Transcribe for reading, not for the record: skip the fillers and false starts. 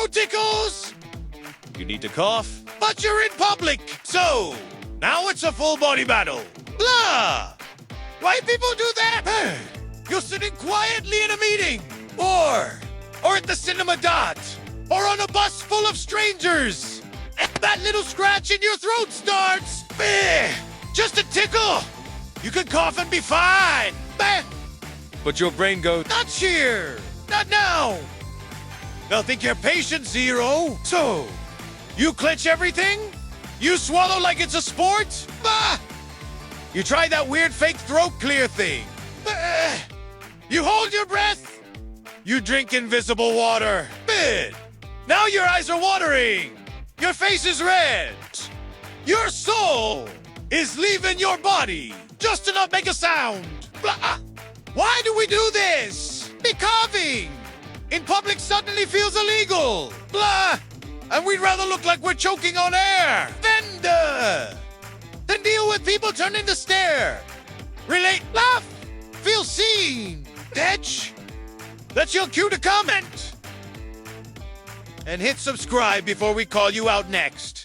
no tickles. You need to cough, but you're in public. So, now it's a full body battle. Blah! Why people do that? You're sitting quietly in a meeting. Or at the cinema dot. Or on a bus full of strangers. And that little scratch in your throat starts. Just a tickle. You can cough and be fine. But your brain goes, not here. Not now. They'll think you're patient zero. So, you clench everything? You swallow like it's a sport? Bah! You try that weird fake throat clear thing. You hold your breath. You drink invisible water. Now your eyes are watering. Your face is red. Your soul is leaving your body just to not make a sound. Blah. Why do we do this? Be coughing. In public suddenly feels illegal. Blah. And we'd rather look like we're choking on air. Then deal with people turning to stare. Relate, laugh, feel seen. That's your cue to comment. And hit subscribe before we call you out next.